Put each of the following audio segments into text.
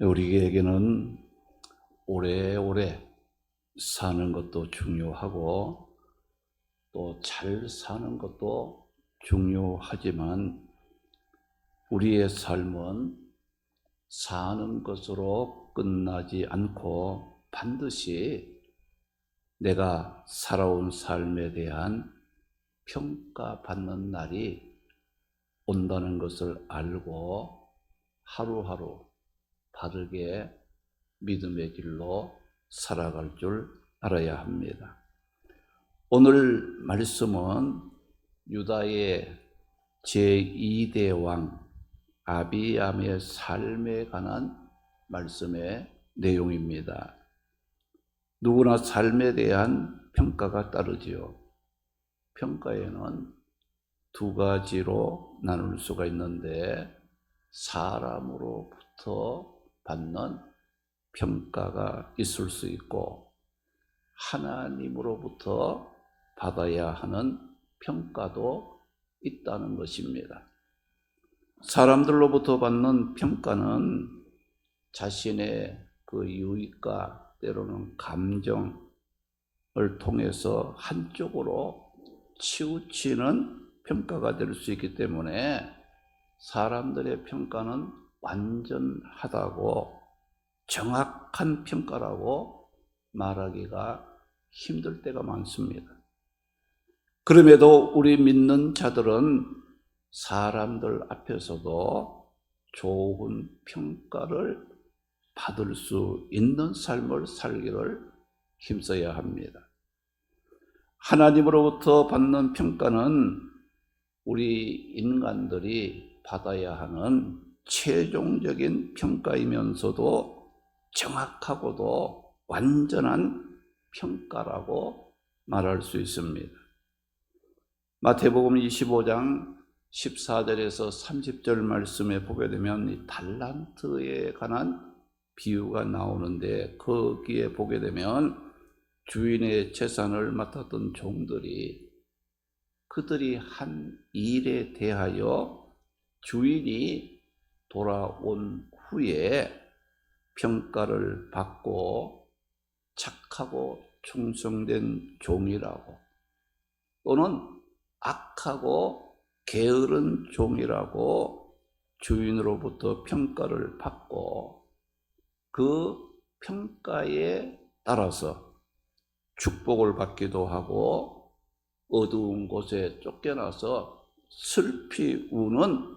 우리에게는 오래오래 사는 것도 중요하고 또 잘 사는 것도 중요하지만 우리의 삶은 사는 것으로 끝나지 않고 반드시 내가 살아온 삶에 대한 평가받는 날이 온다는 것을 알고 하루하루 바르게 믿음의 길로 살아갈 줄 알아야 합니다. 오늘 말씀은 유다의 제2대 왕 아비암의 삶에 관한 말씀의 내용입니다. 누구나 삶에 대한 평가가 따르지요. 평가에는 두 가지로 나눌 수가 있는데 사람으로부터 받는 평가가 있을 수 있고 하나님으로부터 받아야 하는 평가도 있다는 것입니다. 사람들로부터 받는 평가는 자신의 그 유익과 때로는 감정을 통해서 한쪽으로 치우치는 평가가 될 수 있기 때문에 사람들의 평가는 완전하다고 정확한 평가라고 말하기가 힘들 때가 많습니다. 그럼에도 우리 믿는 자들은 사람들 앞에서도 좋은 평가를 받을 수 있는 삶을 살기를 힘써야 합니다. 하나님으로부터 받는 평가는 우리 인간들이 받아야 하는 최종적인 평가이면서도 정확하고도 완전한 평가라고 말할 수 있습니다. 마태복음 25장 14절에서 30절 말씀에 보게 되면 이 달란트에 관한 비유가 나오는데 거기에 보게 되면 주인의 재산을 맡았던 종들이 그들이 한 일에 대하여 주인이 돌아온 후에 평가를 받고 착하고 충성된 종이라고 또는 악하고 게으른 종이라고 주인으로부터 평가를 받고 그 평가에 따라서 축복을 받기도 하고 어두운 곳에 쫓겨나서 슬피 우는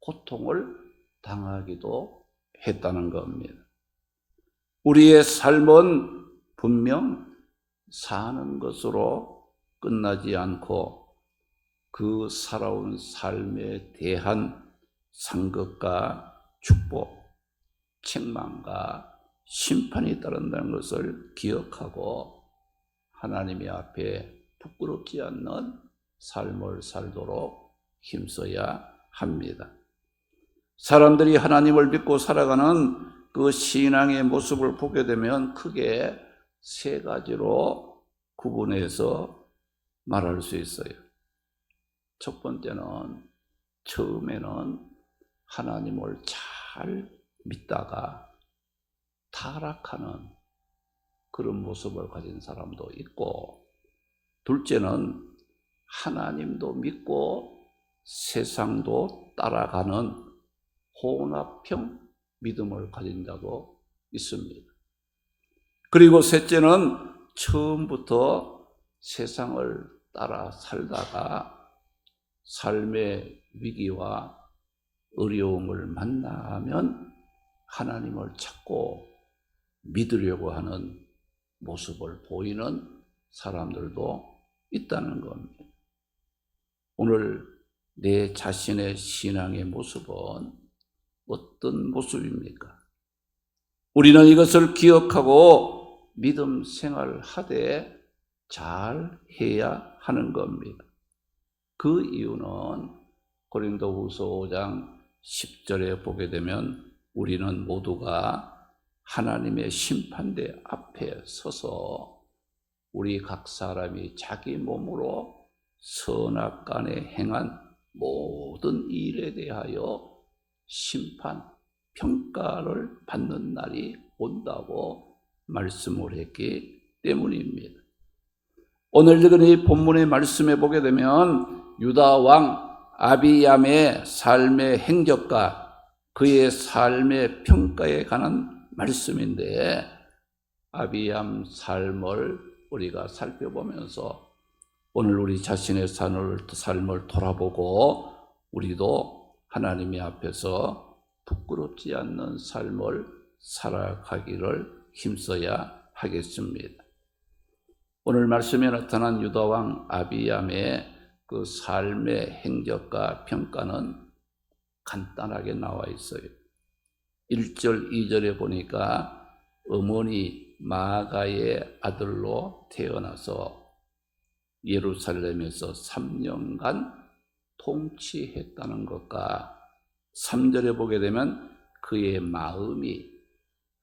고통을 당하기도 했다는 겁니다. 우리의 삶은 분명 사는 것으로 끝나지 않고 그 살아온 삶에 대한 상급과 축복, 책망과 심판이 따른다는 것을 기억하고 하나님의 앞에 부끄럽지 않는 삶을 살도록 힘써야 합니다. 사람들이 하나님을 믿고 살아가는 그 신앙의 모습을 보게 되면 크게 세 가지로 구분해서 말할 수 있어요. 첫 번째는 처음에는 하나님을 잘 믿다가 타락하는 그런 모습을 가진 사람도 있고, 둘째는 하나님도 믿고 세상도 따라가는 혼합형 믿음을 가진 자도 있습니다. 그리고 셋째는 처음부터 세상을 따라 살다가 삶의 위기와 어려움을 만나면 하나님을 찾고 믿으려고 하는 모습을 보이는 사람들도 있다는 겁니다. 오늘 내 자신의 신앙의 모습은 어떤 모습입니까? 우리는 이것을 기억하고 믿음 생활하되 잘 해야 하는 겁니다. 그 이유는 고린도후서 5장 10절에 보게 되면 우리는 모두가 하나님의 심판대 앞에 서서 우리 각 사람이 자기 몸으로 선악간에 행한 모든 일에 대하여 심판, 평가를 받는 날이 온다고 말씀을 했기 때문입니다. 오늘 읽은 이 본문의 말씀에 보게 되면 유다 왕 아비얌의 삶의 행적과 그의 삶의 평가에 관한 말씀인데, 아비얌 삶을 우리가 살펴보면서 오늘 우리 자신의 삶을 돌아보고 우리도 하나님의 앞에서 부끄럽지 않는 삶을 살아가기를 힘써야 하겠습니다. 오늘 말씀에 나타난 유다왕 아비얌의 그 삶의 행적과 평가는 간단하게 나와 있어요. 1절, 2절에 보니까 어머니 마아가의 아들로 태어나서 예루살렘에서 3년간 통치했다는 것과, 3절에 보게 되면 그의 마음이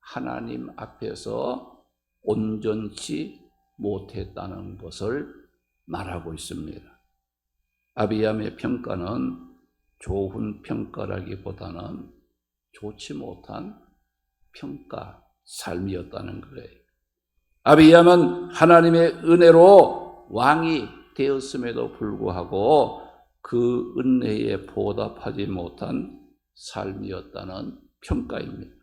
하나님 앞에서 온전치 못했다는 것을 말하고 있습니다. 아비얌의 평가는 좋은 평가라기보다는 좋지 못한 평가, 삶이었다는 거예요. 아비얌은 하나님의 은혜로 왕이 되었음에도 불구하고 그 은혜에 보답하지 못한 삶이었다는 평가입니다.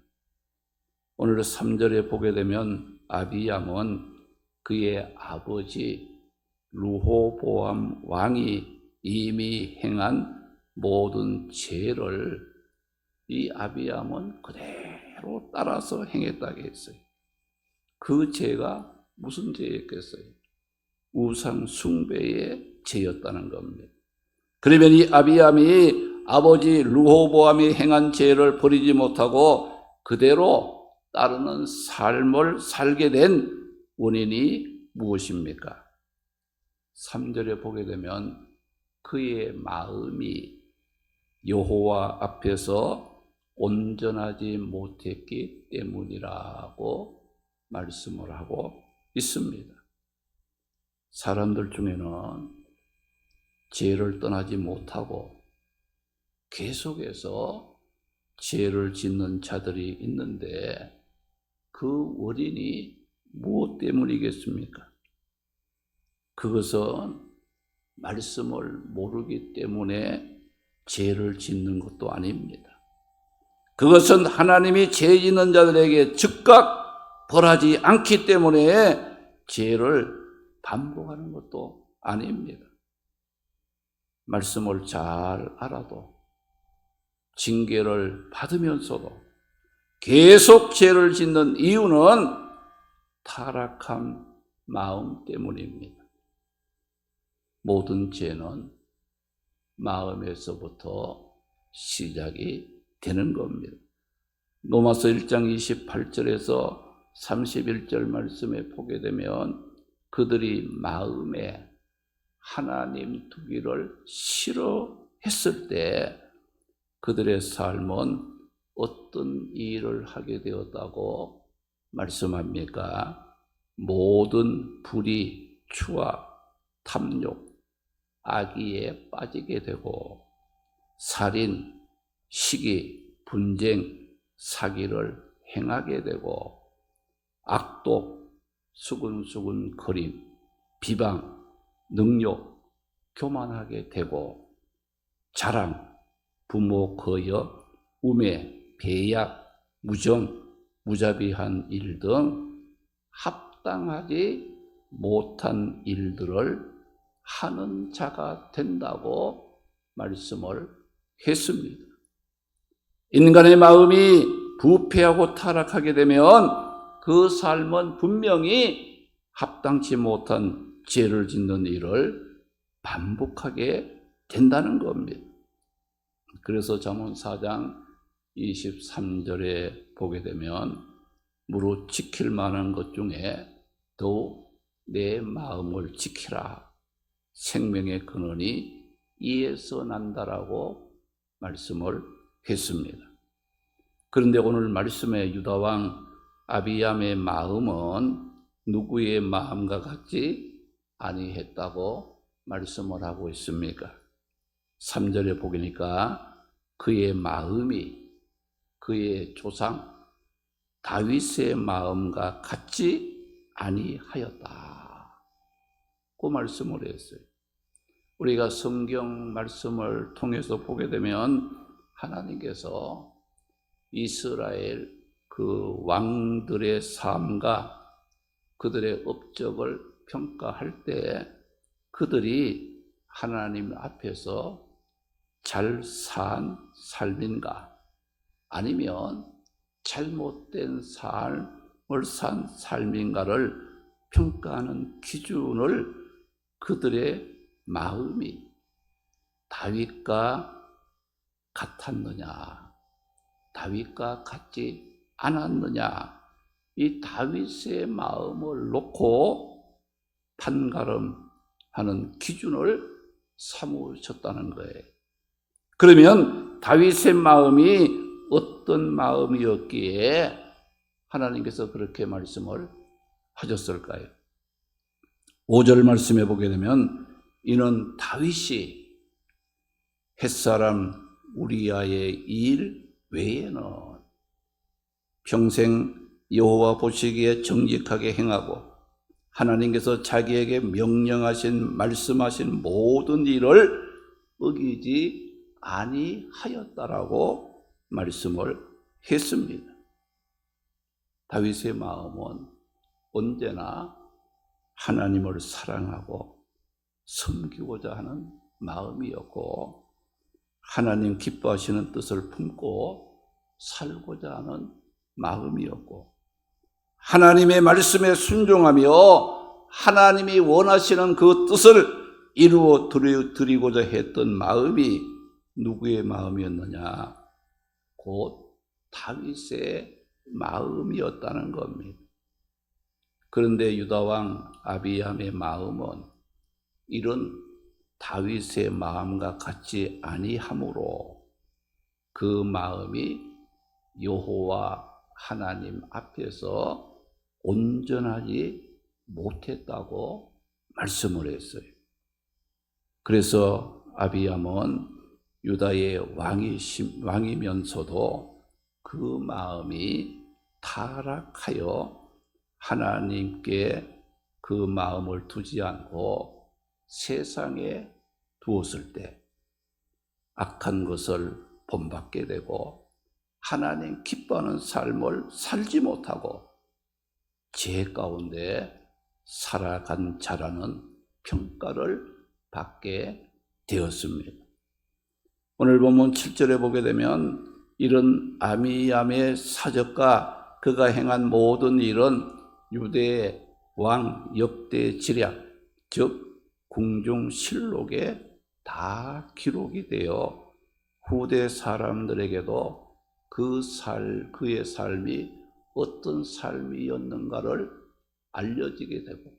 오늘 3절에 보게 되면 아비얌은 그의 아버지 르호보암 왕이 이미 행한 모든 죄를 이 아비암은 그대로 따라서 행했다고 했어요. 그 죄가 무슨 죄였겠어요? 우상 숭배의 죄였다는 겁니다. 그러면 이 아비암이 아버지 르호보암이 행한 죄를 버리지 못하고 그대로 따르는 삶을 살게 된 원인이 무엇입니까? 3절에 보게 되면 그의 마음이 여호와 앞에서 온전하지 못했기 때문이라고 말씀을 하고 있습니다. 사람들 중에는 죄를 떠나지 못하고 계속해서 죄를 짓는 자들이 있는데 그 원인이 무엇 때문이겠습니까? 그것은 말씀을 모르기 때문에 죄를 짓는 것도 아닙니다. 그것은 하나님이 죄 짓는 자들에게 즉각 벌하지 않기 때문에 죄를 반복하는 것도 아닙니다. 말씀을 잘 알아도 징계를 받으면서도 계속 죄를 짓는 이유는 타락한 마음 때문입니다. 모든 죄는 마음에서부터 시작이 되는 겁니다. 로마서 1장 28절에서 31절 말씀에 보게 되면 그들이 마음에 하나님 두기를 싫어했을 때 그들의 삶은 어떤 일을 하게 되었다고 말씀합니까? 모든 불의, 추악, 탐욕, 악의에 빠지게 되고 살인, 시기, 분쟁, 사기를 행하게 되고 악독, 수근수근 거림, 비방, 능욕, 교만하게 되고 자랑, 부모 거역, 우매, 배약, 무정, 무자비한 일 등 합당하지 못한 일들을 하는 자가 된다고 말씀을 했습니다. 인간의 마음이 부패하고 타락하게 되면 그 삶은 분명히 합당치 못한 죄를 짓는 일을 반복하게 된다는 겁니다. 그래서 잠언 4장 23절에 보게 되면 무릇 지킬 만한 것 중에 더욱 내 마음을 지키라. 생명의 근원이 이에서 난다라고 말씀을 했습니다. 그런데 오늘 말씀의 유다왕 아비얌의 마음은 누구의 마음과 같지 아니했다고 말씀을 하고 있습니까? 3절에 보니까 그의 마음이 그의 조상 다윗의 마음과 같지 아니하였다. 그 말씀을 했어요. 우리가 성경 말씀을 통해서 보게 되면 하나님께서 이스라엘 그 왕들의 삶과 그들의 업적을 평가할 때 그들이 하나님 앞에서 잘 산 삶인가 아니면 잘못된 삶을 산 삶인가를 평가하는 기준을 그들의 마음이 다윗과 같았느냐, 다윗과 같지 않았느냐, 이 다윗의 마음을 놓고 판가름하는 기준을 삼으셨다는 거예요. 그러면 다윗의 마음이 어떤 마음이었기에 하나님께서 그렇게 말씀을 하셨을까요? 5절 말씀해 보게 되면 이는 다윗이 햇사람 우리아의 일 외에는 평생 여호와 보시기에 정직하게 행하고 하나님께서 자기에게 명령하신 말씀하신 모든 일을 어기지 아니하였다라고 말씀을 했습니다. 다윗의 마음은 언제나 하나님을 사랑하고 섬기고자 하는 마음이었고 하나님 기뻐하시는 뜻을 품고 살고자 하는 마음이었고 하나님의 말씀에 순종하며 하나님이 원하시는 그 뜻을 이루어 드리고자 했던 마음이 누구의 마음이었느냐? 곧 다윗의 마음이었다는 겁니다. 그런데 유다왕 아비암의 마음은 이런 다윗의 마음과 같지 아니하므로 그 마음이 여호와 하나님 앞에서 온전하지 못했다고 말씀을 했어요. 그래서 아비암은 유다의 왕이면서도 그 마음이 타락하여 하나님께 그 마음을 두지 않고 세상에 두었을 때 악한 것을 본받게 되고 하나님 기뻐하는 삶을 살지 못하고 죄 가운데 살아간 자라는 평가를 받게 되었습니다. 오늘 본문 7절에 보게 되면 이런 아미암의 사적과 그가 행한 모든 일은 유대의 왕 역대 지략 즉 궁중실록에 다 기록이 되어 후대 사람들에게도 그의 삶이 어떤 삶이었는가를 알려지게 되고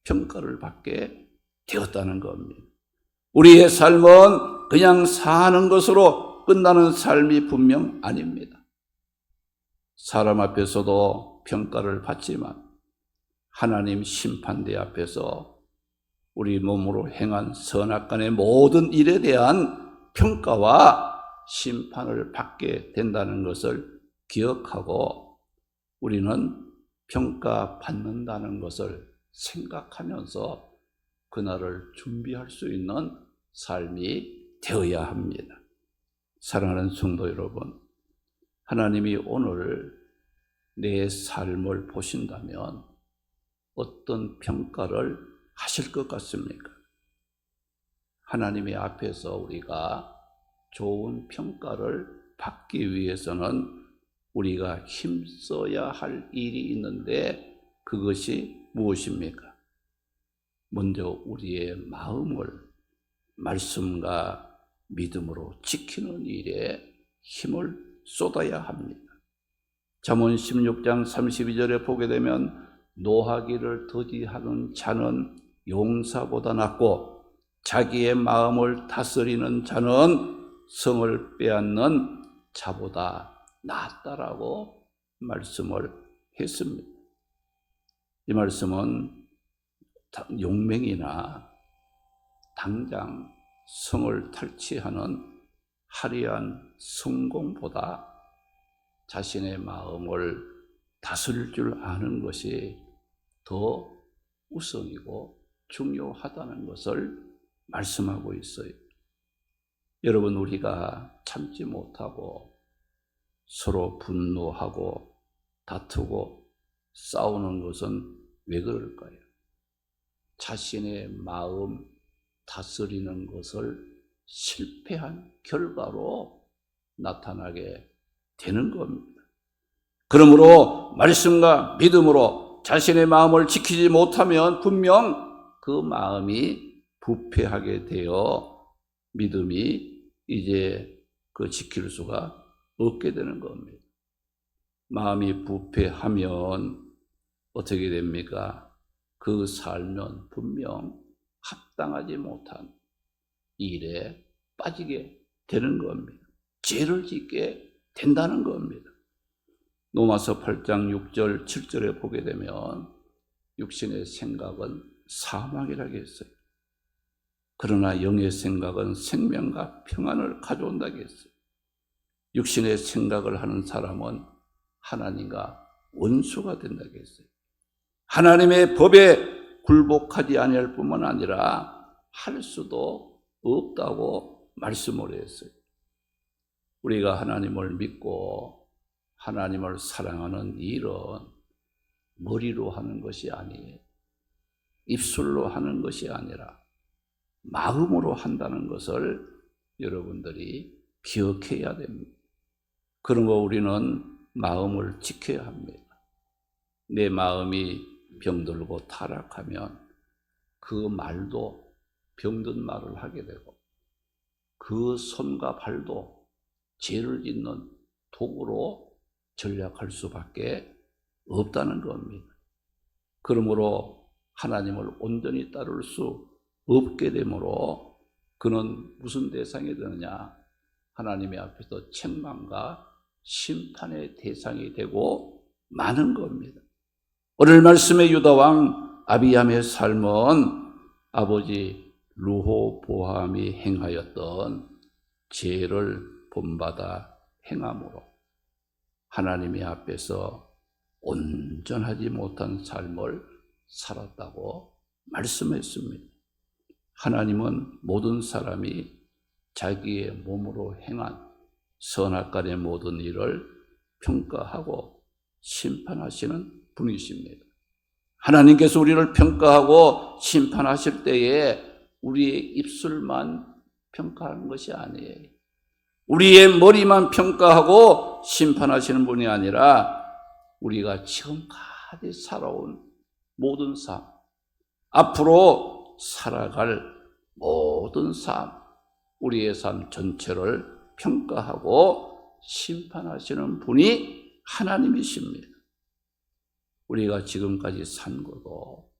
평가를 받게 되었다는 겁니다. 우리의 삶은 그냥 사는 것으로 끝나는 삶이 분명 아닙니다. 사람 앞에서도 평가를 받지만 하나님 심판대 앞에서 우리 몸으로 행한 선악간의 모든 일에 대한 평가와 심판을 받게 된다는 것을 기억하고 우리는 평가받는다는 것을 생각하면서 그날을 준비할 수 있는 삶이 되어야 합니다. 사랑하는 성도 여러분, 하나님이 오늘 내 삶을 보신다면 어떤 평가를 하실 것 같습니까? 하나님의 앞에서 우리가 좋은 평가를 받기 위해서는 우리가 힘써야 할 일이 있는데 그것이 무엇입니까? 먼저 우리의 마음을 말씀과 믿음으로 지키는 일에 힘을 쏟아야 합니다. 잠언 16장 32절에 보게 되면 노하기를 더디하는 자는 용사보다 낫고 자기의 마음을 다스리는 자는 성을 빼앗는 자보다 낫다라고 말씀을 했습니다. 이 말씀은 용맹이나 당장 성을 탈취하는 화려한 성공보다 자신의 마음을 다스릴 줄 아는 것이 더 우선이고 중요하다는 것을 말씀하고 있어요. 여러분, 우리가 참지 못하고 서로 분노하고 다투고 싸우는 것은 왜 그럴까요? 자신의 마음 다스리는 것을 실패한 결과로 나타나게 되는 겁니다. 그러므로 말씀과 믿음으로 자신의 마음을 지키지 못하면 분명 그 마음이 부패하게 되어 믿음이 이제 그 지킬 수가 없게 되는 겁니다. 마음이 부패하면 어떻게 됩니까? 그 삶은 분명 합당하지 못한 일에 빠지게 되는 겁니다. 죄를 짓게 된다는 겁니다. 로마서 8장 6절 7절에 보게 되면 육신의 생각은 사망이라고 했어요. 그러나 영의 생각은 생명과 평안을 가져온다고 했어요. 육신의 생각을 하는 사람은 하나님과 원수가 된다고 했어요. 하나님의 법에 굴복하지 아니할 뿐만 아니라 할 수도 없다고 말씀을 했어요. 우리가 하나님을 믿고 하나님을 사랑하는 일은 머리로 하는 것이 아니에요. 입술로 하는 것이 아니라 마음으로 한다는 것을 여러분들이 기억해야 됩니다. 그러므로 우리는 마음을 지켜야 합니다. 내 마음이 병들고 타락하면 그 말도 병든 말을 하게 되고 그 손과 발도 죄를 짓는 도구로 전략할 수밖에 없다는 겁니다. 그러므로 하나님을 온전히 따를 수 없게 되므로 그는 무슨 대상이 되느냐? 하나님의 앞에서 책망과 심판의 대상이 되고 마는 겁니다. 오늘 말씀의 유다왕 아비암의 삶은 아버지 르호보암이 행하였던 죄를 본받아 행함으로 하나님의 앞에서 온전하지 못한 삶을 살았다고 말씀했습니다. 하나님은 모든 사람이 자기의 몸으로 행한 선악간의 모든 일을 평가하고 심판하시는 분이십니다. 하나님께서 우리를 평가하고 심판하실 때에 우리의 입술만 평가하는 것이 아니에요. 우리의 머리만 평가하고 심판하시는 분이 아니라 우리가 지금까지 살아온 모든 삶, 앞으로 살아갈 모든 삶, 우리의 삶 전체를 평가하고 심판하시는 분이 하나님이십니다. 우리가 지금까지 산 것도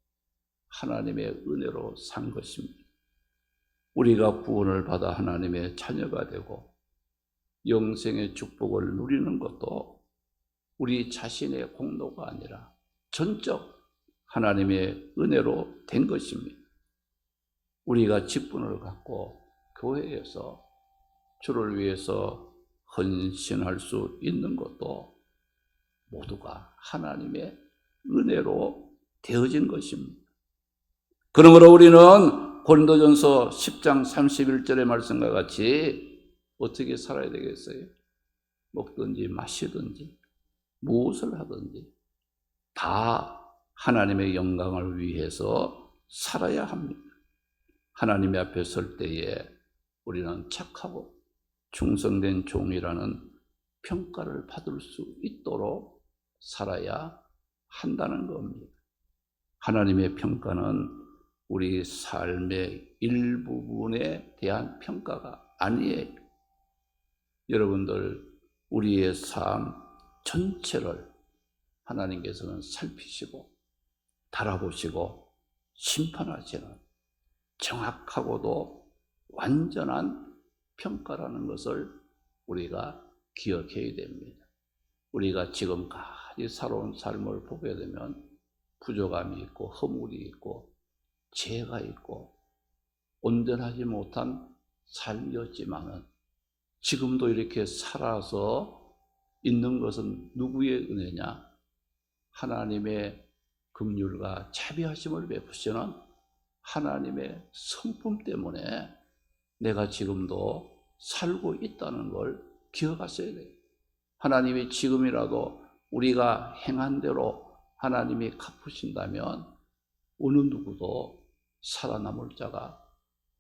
하나님의 은혜로 산 것입니다. 우리가 구원을 받아 하나님의 자녀가 되고 영생의 축복을 누리는 것도 우리 자신의 공로가 아니라 전적 하나님의 은혜로 된 것입니다. 우리가 직분을 갖고 교회에서 주를 위해서 헌신할 수 있는 것도 모두가 하나님의 은혜로 되어진 것입니다. 그러므로 우리는 고린도전서 10장 31절의 말씀과 같이 어떻게 살아야 되겠어요? 먹든지 마시든지 무엇을 하든지 다 하나님의 영광을 위해서 살아야 합니다. 하나님의 앞에 설 때에 우리는 착하고 충성된 종이라는 평가를 받을 수 있도록 살아야 한다는 겁니다. 하나님의 평가는 우리 삶의 일부분에 대한 평가가 아니에요. 여러분들, 우리의 삶 전체를 하나님께서는 살피시고 달아보시고 심판하시는 정확하고도 완전한 평가라는 것을 우리가 기억해야 됩니다. 우리가 지금까지 살아온 삶을 보게 되면 부족함이 있고 허물이 있고 죄가 있고 온전하지 못한 삶이었지만은 지금도 이렇게 살아서 있는 것은 누구의 은혜냐? 하나님의 긍휼과 자비하심을 베푸시는 하나님의 성품 때문에 내가 지금도 살고 있다는 걸 기억하셔야 돼요. 하나님이 지금이라도 우리가 행한 대로 하나님이 갚으신다면 어느 누구도 살아남을 자가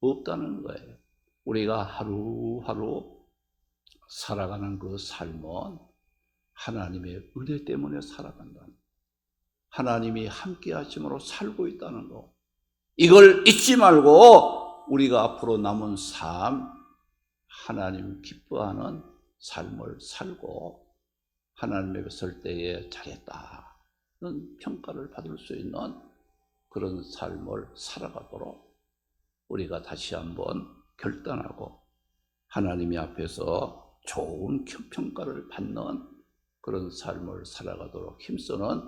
없다는 거예요. 우리가 하루하루 살아가는 그 삶은 하나님의 은혜 때문에 살아간다. 하나님이 함께 하심으로 살고 있다는 거. 이걸 잊지 말고 우리가 앞으로 남은 삶, 하나님 기뻐하는 삶을 살고 하나님의 설 때에 잘했다는 평가를 받을 수 있는 그런 삶을 살아가도록 우리가 다시 한번 결단하고 하나님 앞에서 좋은 평가를 받는 그런 삶을 살아가도록 힘쓰는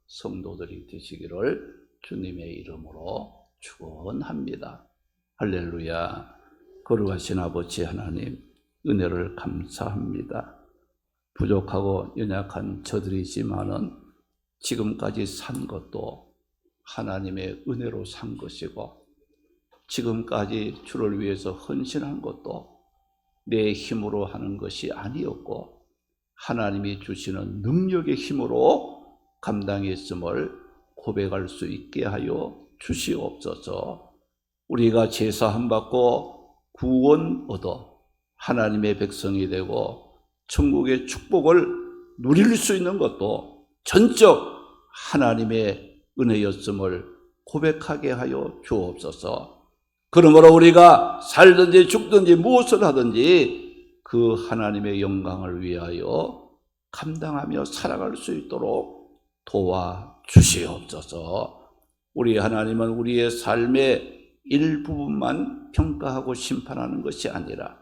성도들이 되시기를 주님의 이름으로 축원합니다. 할렐루야. 거룩하신 아버지 하나님, 은혜를 감사합니다. 부족하고 연약한 저들이지만은 지금까지 산 것도 하나님의 은혜로 산 것이고, 지금까지 주를 위해서 헌신한 것도 내 힘으로 하는 것이 아니었고 하나님이 주시는 능력의 힘으로 감당했음을 고백할 수 있게 하여 주시옵소서. 우리가 제사함 받고 구원 얻어 하나님의 백성이 되고 천국의 축복을 누릴 수 있는 것도 전적 하나님의 은혜였음을 고백하게 하여 주옵소서. 그러므로 우리가 살든지 죽든지 무엇을 하든지 그 하나님의 영광을 위하여 감당하며 살아갈 수 있도록 도와주시옵소서. 우리 하나님은 우리의 삶의 일부분만 평가하고 심판하는 것이 아니라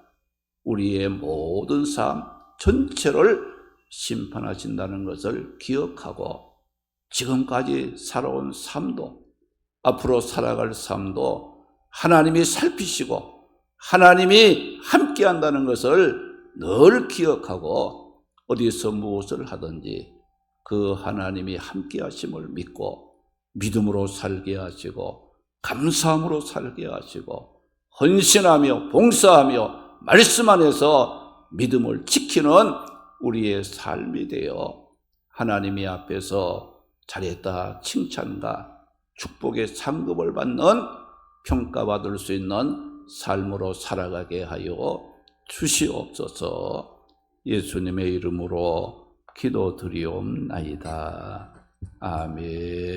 우리의 모든 삶 전체를 심판하신다는 것을 기억하고 지금까지 살아온 삶도 앞으로 살아갈 삶도 하나님이 살피시고 하나님이 함께한다는 것을 늘 기억하고 어디서 무엇을 하든지 그 하나님이 함께하심을 믿고 믿음으로 살게 하시고 감사함으로 살게 하시고 헌신하며 봉사하며 말씀 안에서 믿음을 지키는 우리의 삶이 되어 하나님이 앞에서 잘했다 칭찬과 축복의 상급을 받는 평가받을 수 있는 삶으로 살아가게 하여 주시옵소서. 예수님의 이름으로 기도드리옵나이다. 아멘.